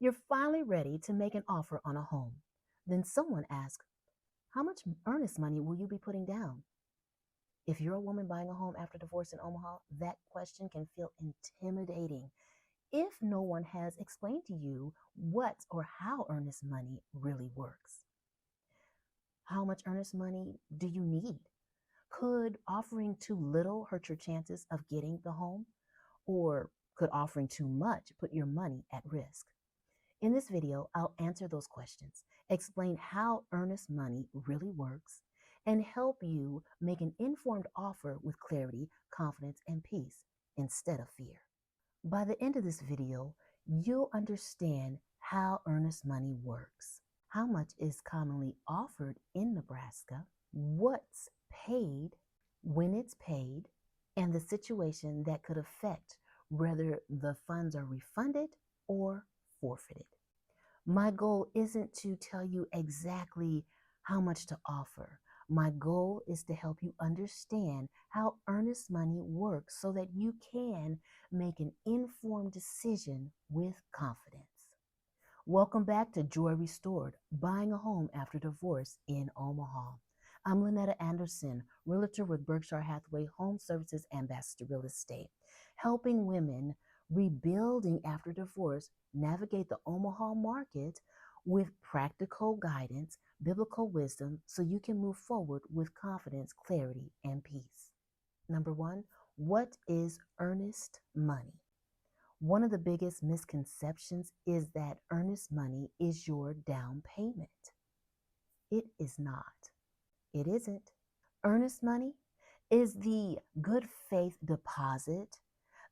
You're finally ready to make an offer on a home. Then someone asks, how much earnest money will you be putting down? If you're a woman buying a home after divorce in Omaha, that question can feel intimidating if no one has explained to you what or how earnest money really works. How much earnest money do you need? Could offering too little hurt your chances of getting the home? Or could offering too much put your money at risk? In this video, I'll answer those questions, explain how earnest money really works, and help you make an informed offer with clarity, confidence, and peace instead of fear. By the end of this video, you'll understand how earnest money works, how much is commonly offered in Nebraska, what's paid, when it's paid, and the situation that could affect whether the funds are refunded or forfeited. My goal isn't to tell you exactly how much to offer. My goal is to help you understand how earnest money works so that you can make an informed decision with confidence. Welcome back to Joy Restored, Buying a Home After Divorce in Omaha. I'm Lynetta Anderson, realtor with Berkshire Hathaway Home Services Ambassador Real Estate, helping women rebuilding after divorce navigate the Omaha market with practical guidance, biblical wisdom, so you can move forward with confidence, clarity, and peace. Number one, what is earnest money? One of the biggest misconceptions is that earnest money is your down payment. It is not. It isn't. Earnest money is the good faith deposit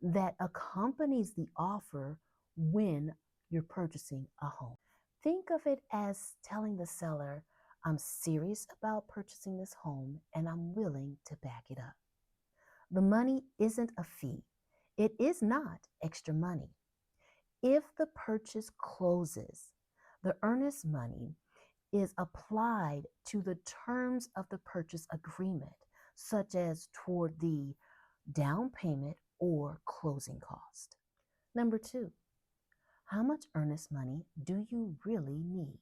that accompanies the offer when you're purchasing a home. Think of it as telling the seller, I'm serious about purchasing this home and I'm willing to back it up. The money isn't a fee. It is not extra money. If the purchase closes, the earnest money is applied to the terms of the purchase agreement, such as toward the down payment or closing cost. Number two, how much earnest money do you really need?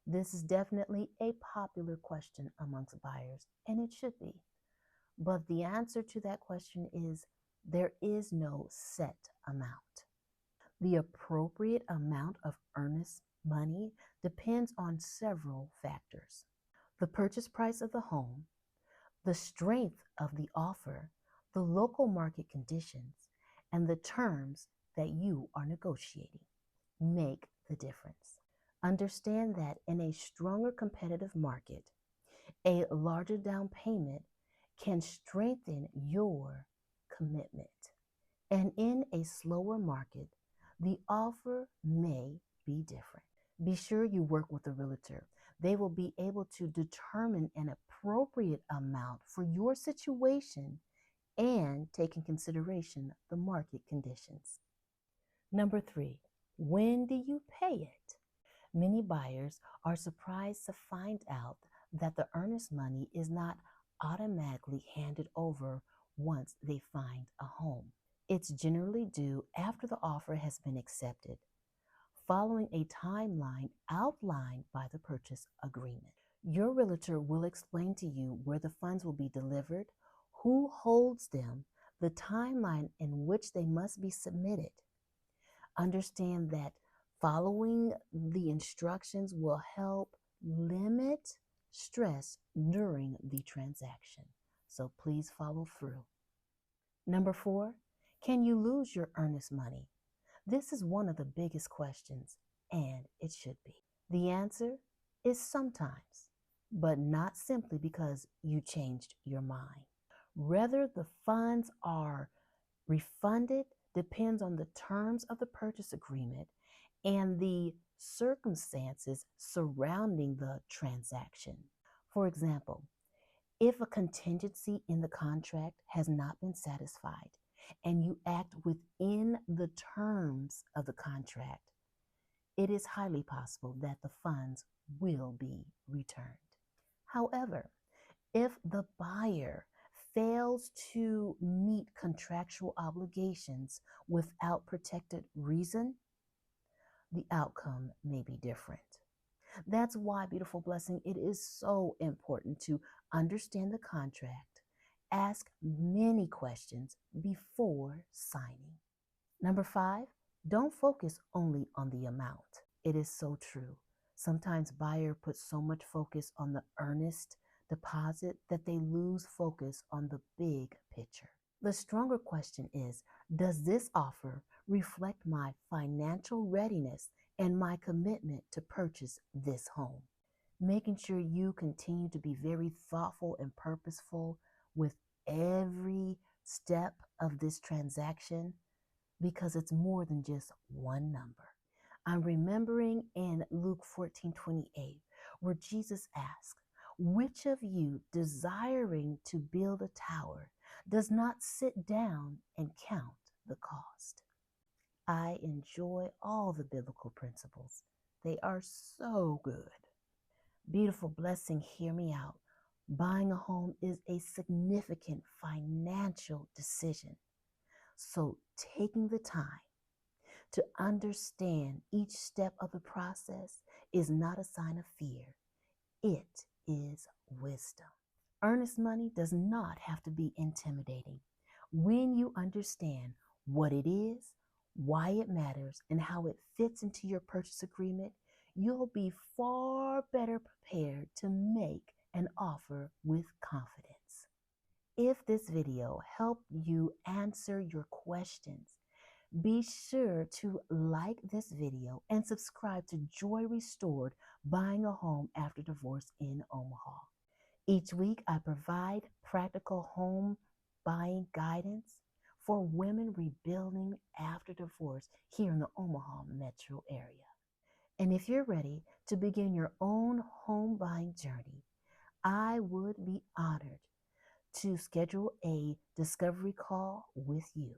This is definitely a popular question amongst buyers, and it should be. But the answer to that question is there is no set amount. The appropriate amount of earnest money depends on several factors: the purchase price of the home, the strength of the offer, the local market conditions, and the terms that you are negotiating make the difference. Understand that in a stronger competitive market, a larger down payment can strengthen your commitment. And in a slower market, the offer may be different. Be sure you work with a realtor. They will be able to determine an appropriate amount for your situation and take in consideration the market conditions. Number three, when do you pay it? Many buyers are surprised to find out that the earnest money is not automatically handed over once they find a home. It's generally due after the offer has been accepted, following a timeline outlined by the purchase agreement. Your realtor will explain to you where the funds will be delivered, who holds them, the timeline in which they must be submitted. Understand that following the instructions will help limit stress during the transaction. So please follow through. Number four, can you lose your earnest money? This is one of the biggest questions, and it should be. The answer is sometimes, but not simply because you changed your mind. Whether the funds are refunded depends on the terms of the purchase agreement and the circumstances surrounding the transaction. For example, if a contingency in the contract has not been satisfied and you act within the terms of the contract, it is highly possible that the funds will be returned. However, if the buyer fails to meet contractual obligations without protected reason, the outcome may be different. That's why, beautiful blessing, it is so important to understand the contract, ask many questions before signing. Number 5, don't focus only on the amount. It is so true. Sometimes buyer puts so much focus on the earnest deposit that they lose focus on the big picture. The stronger question is, does this offer reflect my financial readiness and my commitment to purchase this home? Making sure you continue to be very thoughtful and purposeful with every step of this transaction, because it's more than just one number. I'm remembering in Luke 14:28, where Jesus asked, which of you desiring to build a tower does not sit down and count the cost? I enjoy all the biblical principles. They are so good. Beautiful blessing, hear me out. Buying a home is a significant financial decision. So taking the time to understand each step of the process is not a sign of fear. It is wisdom. Earnest money does not have to be intimidating. When you understand what it is, why it matters, and how it fits into your purchase agreement, you'll be far better prepared to make an offer with confidence. If this video helped you answer your questions, be sure to like this video and subscribe to Joy Restored, Buying a Home After Divorce in Omaha. Each week, I provide practical home buying guidance for women rebuilding after divorce here in the Omaha metro area. And if you're ready to begin your own home buying journey, I would be honored to schedule a discovery call with you.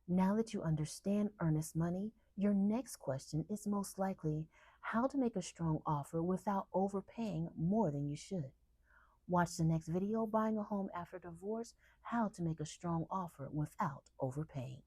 Now that you understand earnest money, your next question is most likely how to make a strong offer without overpaying more than you should. Watch the next video, Buying a Home After Divorce, How to Make a Strong Offer Without Overpaying.